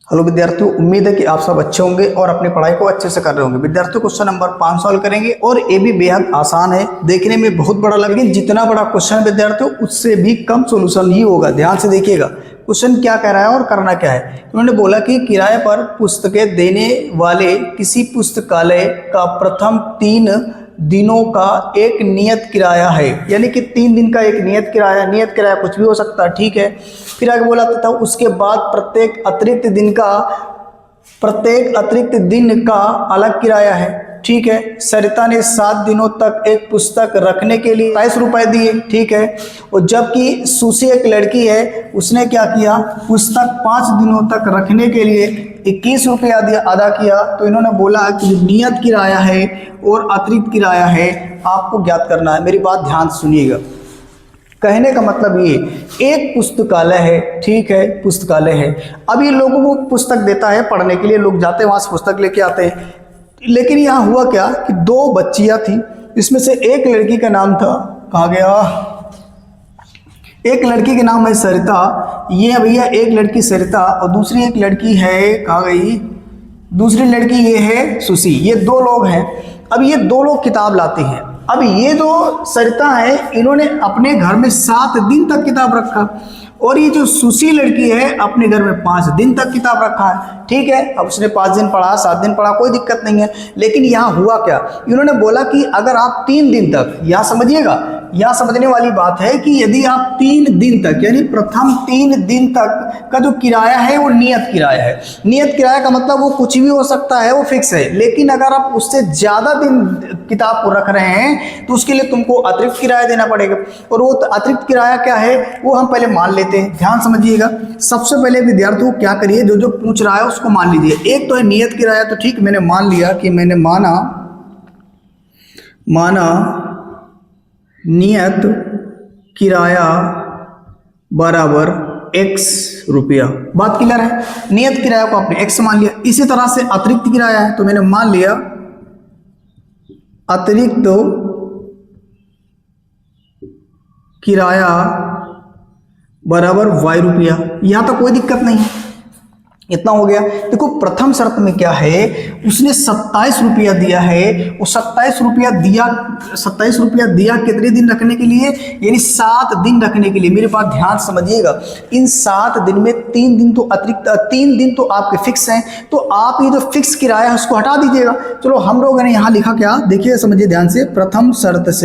Hello विद्यार्थियों, उम्मीद है कि आप सब अच्छे होंगे और अपनी पढ़ाई को अच्छे से कर रहे होंगे। विद्यार्थियों, क्वेश्चन नंबर 5 सॉल्व करेंगे और ये भी बेहद आसान है। देखने में बहुत बड़ा लगे, लेकिन जितना बड़ा क्वेश्चन है विद्यार्थियों उससे भी कम सॉल्यूशन ही होगा। ध्यान से देखिएगा क्वेश्चन क्या कह रहा है और करना क्या है। उन्होंने बोला कि किराए पर पुस्तकें देने वाले किसी पुस्तकालय का प्रथम 3 दिनों का एक नियत किराया है, यानी कि 3 दिन का एक नियत किराया कुछ भी हो सकता है, ठीक है। फिर आगे बोला था उसके बाद प्रत्येक अतिरिक्त दिन का अलग किराया है, ठीक है। सरिता ने 7 दिनों तक एक पुस्तक रखने के लिए 27 रुपए दिए, ठीक है। और जबकि सुशी एक लड़की है, उसने क्या किया, पुस्तक 5 दिनों तक रखने के लिए 21 रुपया अदा किया। तो इन्होंने बोला कि नियत किराया है और अतिरिक्त किराया है, आपको ज्ञात करना है। मेरी बात ध्यान से सुनिएगा। कहने का मतलब ये, एक पुस्तकालय है, ठीक है, पुस्तकालय है। अब ये लोगों को पुस्तक देता है पढ़ने के लिए, लोग जाते हैं वहां से पुस्तक लेके आते हैं। लेकिन यहाँ हुआ क्या कि 2 बच्चियां थी, इसमें से एक लड़की का नाम था, कहाँ गया, एक लड़की के नाम है सरिता, ये भैया एक लड़की सरिता और दूसरी एक लड़की है, कहाँ गई, दूसरी लड़की ये है सुशी। ये 2 लोग हैं। अब ये 2 लोग किताब लाते हैं। अब ये जो सरिता है, इन्होंने अपने घर में 7 दिन तक किताब रखा और ये जो सुशी लड़की है अपने घर में 5 दिन तक किताब रखा है, ठीक है। अब उसने 5 दिन पढ़ा, 7 दिन पढ़ा, कोई दिक्कत नहीं है। लेकिन यहाँ हुआ क्या, इन्होंने बोला कि अगर आप 3 दिन तक, यहाँ समझिएगा, यहाँ समझने वाली बात है कि यदि आप 3 दिन तक, यानी प्रथम 3 दिन तक का जो किराया है वो नियत किराया है। नियत किराया का मतलब वो कुछ भी हो सकता है, वो फिक्स है। लेकिन अगर आप उससे ज़्यादा दिन किताब को रख रहे हैं तो उसके लिए तुमको अतिरिक्त किराया देना पड़ेगा। और वो अतिरिक्त किराया क्या है वो हम पहले मान लेते हैं। ध्यान समझिएगा। सबसे पहले विद्यार्थियों क्या करिए, जो जो पूछ रहा है उसको मान लीजिए। एक तो है नियत किराया, तो ठीक, मैंने मान लिया कि मैंने माना नियत किराया बराबर x रुपया। बात क्लियर है। नियत किराया को आपने x मान लिया। इसी तरह से अतिरिक्त किराया है, तो मैंने मान लिया अतिरिक्त किराया बराबर y रुपया। यहां तो कोई दिक्कत नहीं है, इतना हो गया। देखो प्रथम शर्त में क्या है, उसने 27 रुपया दिया है। वो 27 रुपया दिया कितने दिन रखने के लिए, यानी 7 दिन रखने के लिए। मेरे बात ध्यान समझिएगा। इन 7 दिन में 3 दिन तो अतिरिक्त, 3 दिन तो आपके फिक्स हैं, तो आप ये जो फिक्स किराया है उसको हटा दीजिएगा। चलो हम लोगों ने यहाँ लिखा क्या, देखिए समझिए ध्यान से। प्रथम शर्त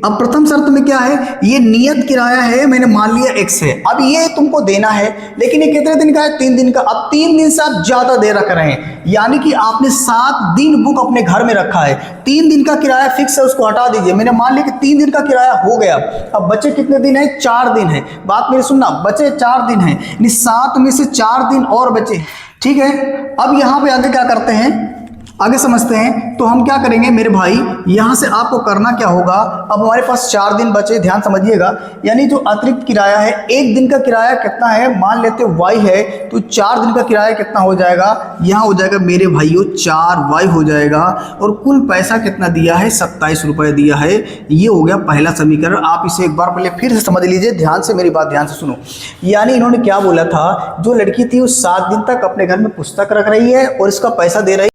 अब प्रथम शर्त में क्या है, ये नियत किराया है, मैंने मान लिया x है। अब ये तुमको देना है, लेकिन ये कितने दिन का है, 3 दिन का। अब 3 दिन से आप ज्यादा दे रख रहे हैं, यानी कि आपने 7 दिन बुक अपने घर में रखा है। 3 दिन का किराया फिक्स है, उसको हटा दीजिए। मैंने मान लिया कि 3 दिन का किराया हो गया। अब बचे कितने दिन है, 4 दिन है। बात मेरी सुनना, बचे 4 दिन है, यानी 7 में से 4 दिन और बचे, ठीक है। अब यहाँ पे आगे क्या करते हैं, आगे समझते हैं। तो हम क्या करेंगे मेरे भाई, यहां से आपको करना क्या होगा, अब हमारे पास 4 दिन बचे, ध्यान समझिएगा। यानी जो अतिरिक्त किराया है, 1 दिन का किराया कितना है, मान लेते y है, तो 4 दिन का किराया कितना हो जाएगा, यहां हो जाएगा मेरे भाइयों 4y हो जाएगा। और कुल पैसा कितना दिया है, 27 रुपए दिया है। ये हो गया पहला समीकरण। आप इसे एक बार पहले फिर से समझ लीजिए, ध्यान से मेरी बात ध्यान से सुनो। यानी इन्होंने क्या बोला था, जो लड़की थी वो 7 दिन तक अपने घर में पुस्तक रख रही है और इसका पैसा दे रही है।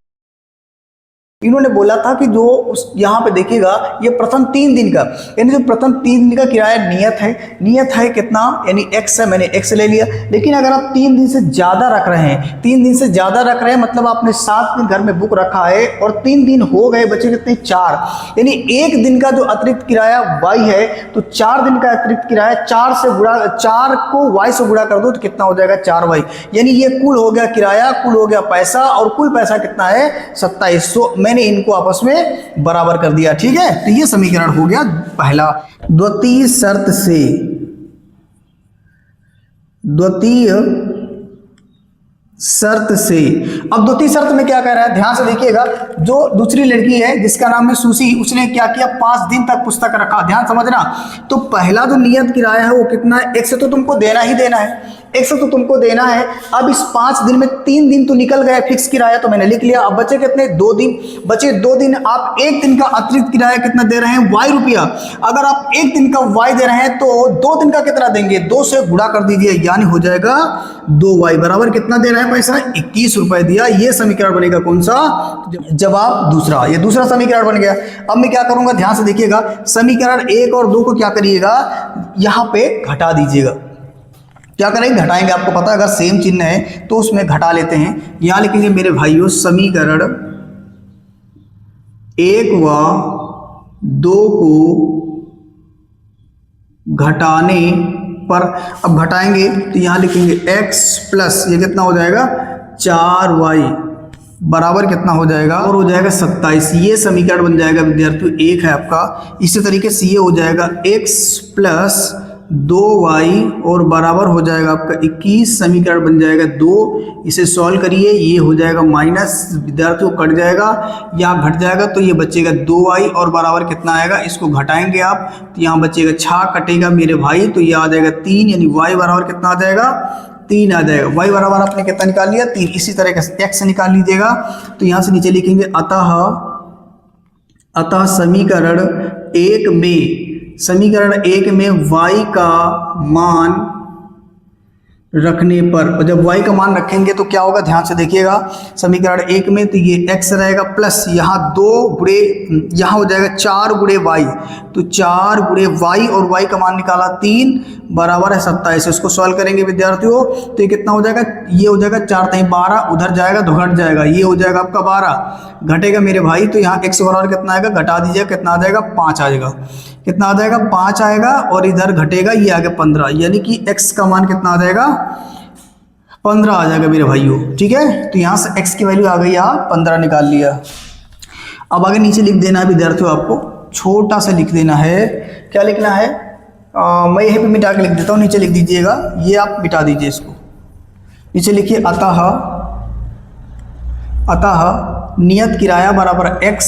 इन्होंने बोला था कि जो यहाँ पे देखिएगा, ये प्रथम 3 दिन का, यानी जो प्रथम 3 दिन का किराया नियत है कितना, यानी x है, मैंने x ले लिया। लेकिन अगर आप 3 दिन से ज़्यादा रख रहे हैं, 3 दिन से ज़्यादा रख रहे हैं, मतलब आपने 7 दिन घर में बुक रखा है और 3 दिन हो गए, बचे कितने, 4, यानी 1 दिन का जो अतिरिक्त किराया y है, तो 4 दिन का अतिरिक्त किराया 4 को y से गुणा कर दो तो कितना हो जाएगा, 4y। यानी ये कुल हो गया किराया, कुल हो गया पैसा, और कुल पैसा कितना है, 2700। मैंने इनको आपस में बराबर कर दिया, ठीक है। तो ये समीकरण हो गया पहला। द्वितीय शर्त से अब द्वितीय शर्त में क्या कह रहा है, ध्यान से देखिएगा। जो दूसरी लड़की है जिसका नाम है सुशी, उसने क्या किया, 5 दिन तक पुस्तक रखा। ध्यान समझना। तो पहला जो नियत किराया है वो कितना है, x से तो तुमको देना ही देना है। 100 तो तुमको देना है। अब इस 5 दिन में 3 दिन तो निकल गया फिक्स किराया, तो मैंने लिख लिया। अब बचे कितने, 2 दिन बचे। 2 दिन आप 1 दिन का अतिरिक्त किराया कितना दे रहे हैं, y रुपया। अगर आप 1 दिन का y दे रहे हैं तो 2 दिन का कितना देंगे, 2 से गुणा कर दीजिए, यानी हो जाएगा 2y बराबर कितना दे रहे हैं पैसा, 21 रुपए दिया। ये समीकरण बनेगा कौन सा, जवाब दूसरा। ये दूसरा समीकरण बन गया। अब मैं क्या करूंगा, ध्यान से देखिएगा, समीकरण 1 और 2 को क्या करिएगा, यहां पे घटा दीजिएगा। क्या करेंगे, घटाएंगे। आपको पता है अगर सेम चिन्ह है तो उसमें घटा लेते हैं। यहां लिखेंगे मेरे भाइयों, समीकरण 1 व 2 को घटाने पर, अब घटाएंगे तो यहां लिखेंगे x प्लस ये कितना हो जाएगा, 4y बराबर कितना हो जाएगा, और हो जाएगा 27। ये समीकरण बन जाएगा विद्यार्थियों 1 है आपका। इसी तरीके से ये हो जाएगा x प्लस 2y और बराबर हो जाएगा आपका 21। समीकरण बन जाएगा 2। इसे सॉल्व करिए, ये हो जाएगा माइनस, विद्यार्थियों कट जाएगा, यहाँ घट जाएगा तो ये बचेगा 2y और बराबर कितना आएगा, इसको घटाएंगे आप तो यहाँ बचेगा 6 कटेगा मेरे भाई, तो ये आ जाएगा 3, यानी y बराबर कितना आ जाएगा, 3 आ जाएगा। y बराबर आपने कितना निकाल लिया, 3। इसी तरह से x निकाल लीजिएगा, तो यहाँ से नीचे लिखेंगे अतः समीकरण 1 में y का मान रखने पर, और जब y का मान रखेंगे तो क्या होगा, ध्यान से देखिएगा। समीकरण 1 में तो ये x रहेगा प्लस यहाँ 2 गुणे, यहाँ हो जाएगा 4 गुणे y, तो 4 गुणे y और y का मान निकाला 3 बराबर है 27। इसको सॉल्व करेंगे विद्यार्थियों तो ये कितना हो जाएगा, ये हो जाएगा 4 3 12, उधर जाएगा तो घट जाएगा, ये हो जाएगा आपका 12 घटेगा मेरे भाई, तो यहाँ x बराबर कितना आएगा, घटा दीजिएगा, कितना आ जाएगा, 5 आ जाएगा। कितना आ जाएगा, 5 आएगा, और इधर घटेगा, ये आ गया 15, यानी कि x का मान कितना आ जाएगा, 15 आ जाएगा मेरे भाइयों। ठीक है, तो यहाँ से x की वैल्यू आ गई, यहाँ 15 निकाल लिया। अब आगे नीचे लिख देना है विद्यार्थियों, आपको छोटा सा लिख देना है। क्या लिखना है, मैं यहीं पे मिटा के लिख देता हूँ, नीचे लिख दीजिएगा, ये आप मिटा दीजिए इसको। नीचे लिखिए अतः नियत किराया बराबर x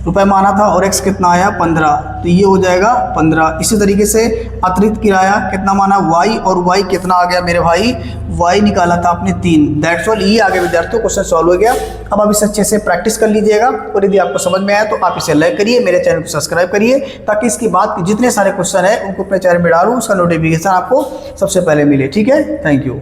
रुपए माना था और x कितना आया, 15, तो ये हो जाएगा 15। इसी तरीके से अतिरिक्त किराया कितना माना, y, और y कितना आ गया मेरे भाई, y निकाला था आपने 3। दैट्स ऑल, ये आगे विद्यार्थियों क्वेश्चन सॉल्व हो गया। अब आप इसे अच्छे से प्रैक्टिस कर लीजिएगा, और यदि आपको समझ में आया तो आप इसे लाइक करिए, मेरे चैनल को सब्सक्राइब करिए, ताकि इसके बाद जितने सारे क्वेश्चन है उनको अपने चैनल में डालूँ, उसका नोटिफिकेशन आपको सबसे पहले मिले। ठीक है, थैंक यू।